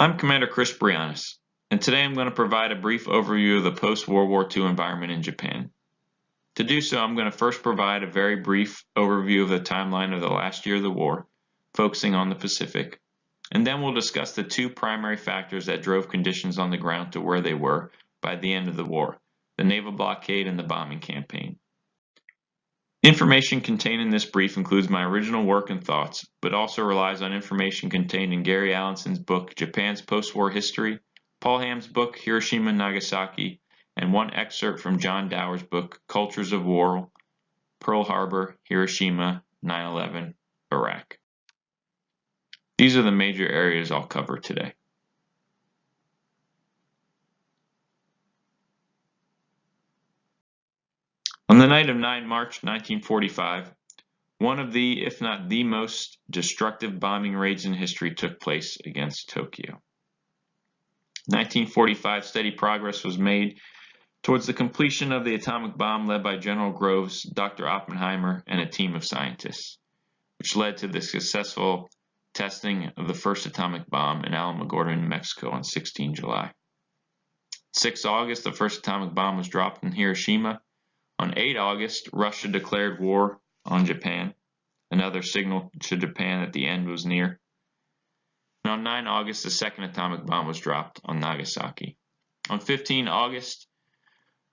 I'm Commander Chris Brianis, and today I'm going to provide a brief overview of the post-World War II environment in Japan. To do so, I'm going to first provide a very brief overview of the timeline of the last year of the war, focusing on the Pacific, and then we'll discuss the two primary factors that drove conditions on the ground to where they were by the end of the war, the naval blockade and the bombing campaign. Information contained in this brief includes my original work and thoughts, but also relies on information contained in Gary Allison's book, Japan's Post-War History, Paul Ham's book, Hiroshima and Nagasaki, and one excerpt from John Dower's book, Cultures of War, Pearl Harbor, Hiroshima, 9/11, Iraq. These are the major areas I'll cover today. On the night of 9 March 1945, one of the, if not the most destructive bombing raids in history took place against Tokyo. 1945, steady progress was made towards the completion of the atomic bomb led by General Groves, Dr. Oppenheimer, and a team of scientists, which led to the successful testing of the first atomic bomb in Alamogordo, New Mexico on 16 July. 6 August, the first atomic bomb was dropped in Hiroshima. On 8 August, Russia declared war on Japan, another signal to Japan that the end was near. And on 9 August, the second atomic bomb was dropped on Nagasaki. On 15 August,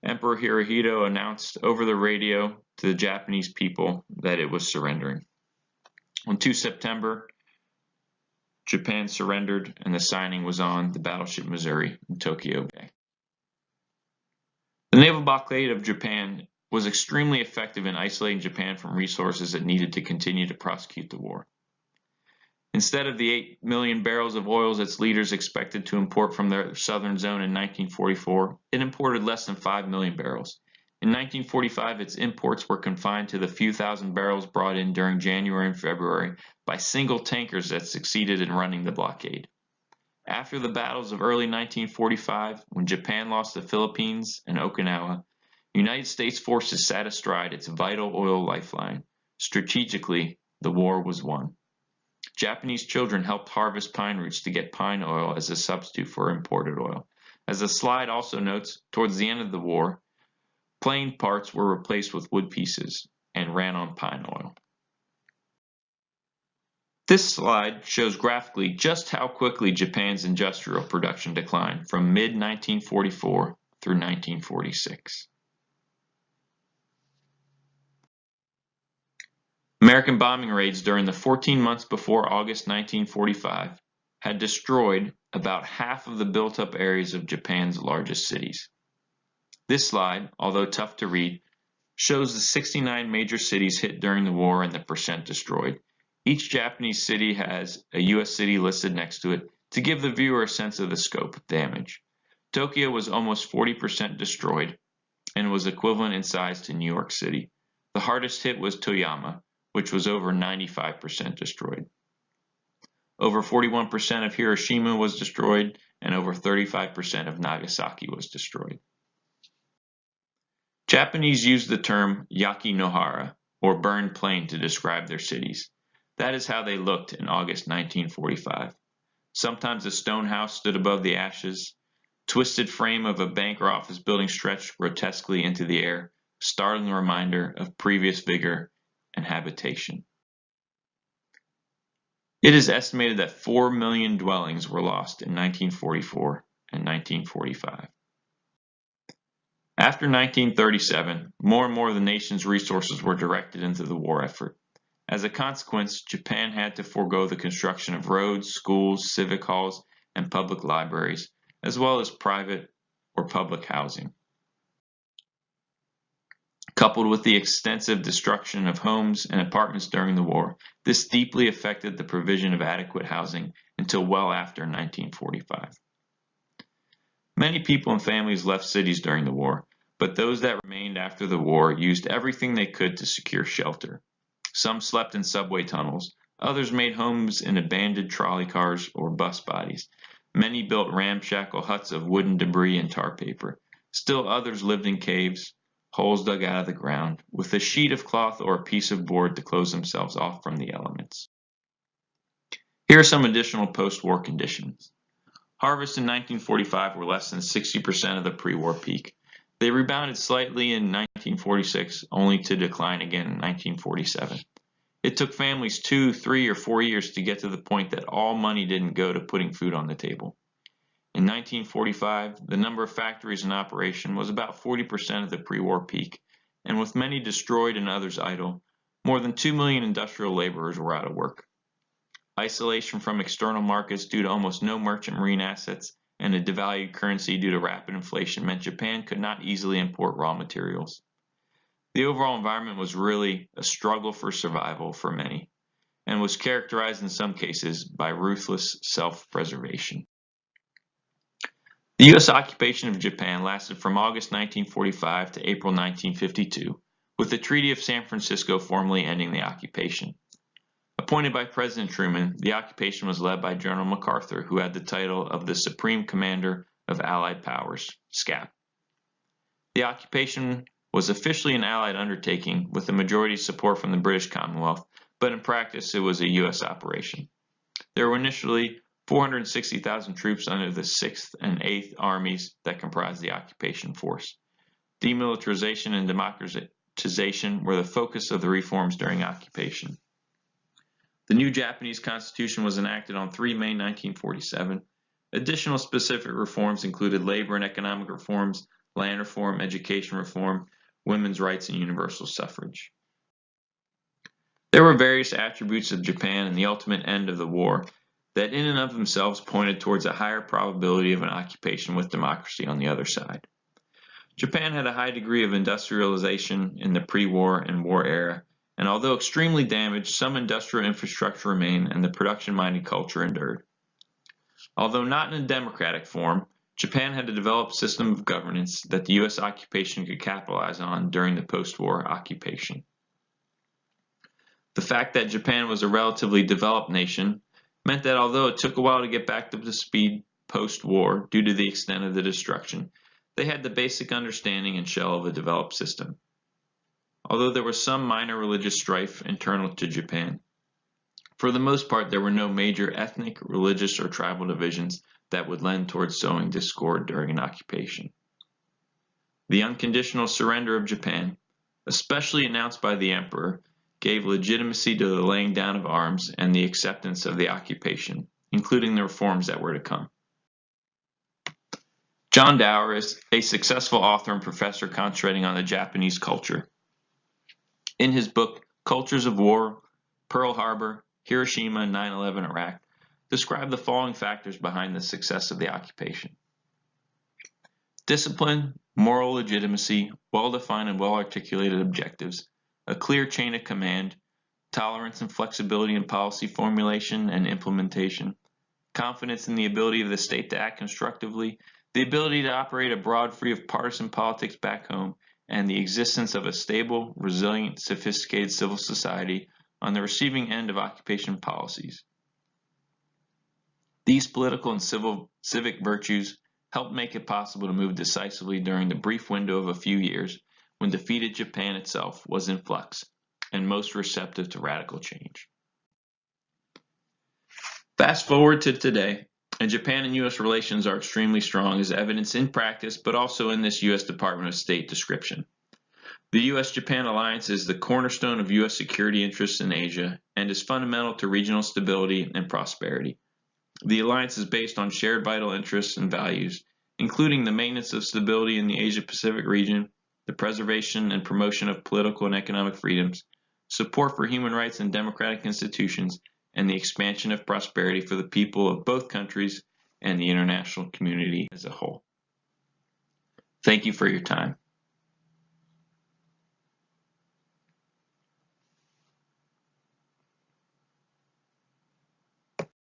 Emperor Hirohito announced over the radio to the Japanese people that it was surrendering. On 2 September, Japan surrendered and the signing was on the battleship Missouri in Tokyo Bay. The naval blockade of Japan was extremely effective in isolating Japan from resources it needed to continue to prosecute the war. Instead of the 8 million barrels of oil its leaders expected to import from their southern zone in 1944, it imported less than 5 million barrels. In 1945, its imports were confined to the few thousand barrels brought in during January and February by single tankers that succeeded in running the blockade. After the battles of early 1945, when Japan lost the Philippines and Okinawa, United States forces sat astride its vital oil lifeline. Strategically, the war was won. Japanese children helped harvest pine roots to get pine oil as a substitute for imported oil. As the slide also notes, towards the end of the war, plane parts were replaced with wood pieces and ran on pine oil. This slide shows graphically just how quickly Japan's industrial production declined from mid-1944 through 1946. American bombing raids during the 14 months before August 1945 had destroyed about half of the built-up areas of Japan's largest cities. This slide, although tough to read, shows the 69 major cities hit during the war and the percent destroyed. Each Japanese city has a U.S. city listed next to it to give the viewer a sense of the scope of damage. Tokyo was almost 40% destroyed and was equivalent in size to New York City. The hardest hit was Toyama, which was over 95% destroyed. Over 41% of Hiroshima was destroyed, and over 35% of Nagasaki was destroyed. Japanese used the term Yakinohara, or burned plain, to describe their cities. That is how they looked in August 1945. Sometimes a stone house stood above the ashes, twisted frame of a bank or office building stretched grotesquely into the air, startling reminder of previous vigor and habitation. It is estimated that 4 million dwellings were lost in 1944 and 1945. After 1937, more and more of the nation's resources were directed into the war effort. As a consequence, Japan had to forego the construction of roads, schools, civic halls, and public libraries, as well as private or public housing. Coupled with the extensive destruction of homes and apartments during the war, this deeply affected the provision of adequate housing until well after 1945. Many people and families left cities during the war, but those that remained after the war used everything they could to secure shelter. Some slept in subway tunnels, others made homes in abandoned trolley cars or bus bodies. Many built ramshackle huts of wooden debris and tar paper. Still others lived in caves, holes dug out of the ground, with a sheet of cloth or a piece of board to close themselves off from the elements. Here are some additional post-war conditions. Harvests in 1945 were less than 60% of the pre-war peak. They rebounded slightly in 1946, only to decline again in 1947. It took families 2, 3, or 4 years to get to the point that all money didn't go to putting food on the table. In 1945, the number of factories in operation was about 40% of the pre-war peak, and with many destroyed and others idle, more than 2 million industrial laborers were out of work. Isolation from external markets due to almost no merchant marine assets and a devalued currency due to rapid inflation meant Japan could not easily import raw materials. The overall environment was really a struggle for survival for many, and was characterized in some cases by ruthless self-preservation. The U.S. occupation of Japan lasted from August 1945 to April 1952, with the Treaty of San Francisco formally ending the occupation. Appointed by President Truman, the occupation was led by General MacArthur, who had the title of the Supreme Commander of Allied Powers, SCAP. The occupation was officially an Allied undertaking with a majority support from the British Commonwealth, but in practice it was a U.S. operation. There were initially 460,000 troops under the 6th and 8th Armies that comprised the occupation force. Demilitarization and democratization were the focus of the reforms during occupation. The new Japanese Constitution was enacted on 3 May 1947. Additional specific reforms included labor and economic reforms, land reform, education reform, women's rights, and universal suffrage. There were various attributes of Japan and the ultimate end of the war that in and of themselves pointed towards a higher probability of an occupation with democracy on the other side. Japan had a high degree of industrialization in the pre-war and war era, and although extremely damaged, some industrial infrastructure remained and the production-minded culture endured. Although not in a democratic form, Japan had a developed system of governance that the U.S. occupation could capitalize on during the post-war occupation. The fact that Japan was a relatively developed nation meant that although it took a while to get back to the speed post-war due to the extent of the destruction, they had the basic understanding and shell of a developed system. Although there was some minor religious strife internal to Japan, for the most part there were no major ethnic, religious, or tribal divisions that would lend towards sowing discord during an occupation. The unconditional surrender of Japan, especially announced by the emperor, gave legitimacy to the laying down of arms and the acceptance of the occupation, including the reforms that were to come. John Dower is a successful author and professor concentrating on the Japanese culture. In his book, Cultures of War, Pearl Harbor, Hiroshima, and 9/11 Iraq, describe the following factors behind the success of the occupation. Discipline, moral legitimacy, well-defined and well-articulated objectives, a clear chain of command, tolerance and flexibility in policy formulation and implementation, confidence in the ability of the state to act constructively, the ability to operate abroad free of partisan politics back home, and the existence of a stable, resilient, sophisticated civil society on the receiving end of occupation policies. These political and civic virtues helped make it possible to move decisively during the brief window of a few years when defeated Japan itself was in flux and most receptive to radical change. Fast forward to today, and Japan and U.S. relations are extremely strong as evidenced in practice, but also in this U.S. Department of State description. The U.S.-Japan alliance is the cornerstone of U.S. security interests in Asia and is fundamental to regional stability and prosperity. The alliance is based on shared vital interests and values, including the maintenance of stability in the Asia-Pacific region, the preservation and promotion of political and economic freedoms, support for human rights and democratic institutions, and the expansion of prosperity for the people of both countries and the international community as a whole. Thank you for your time.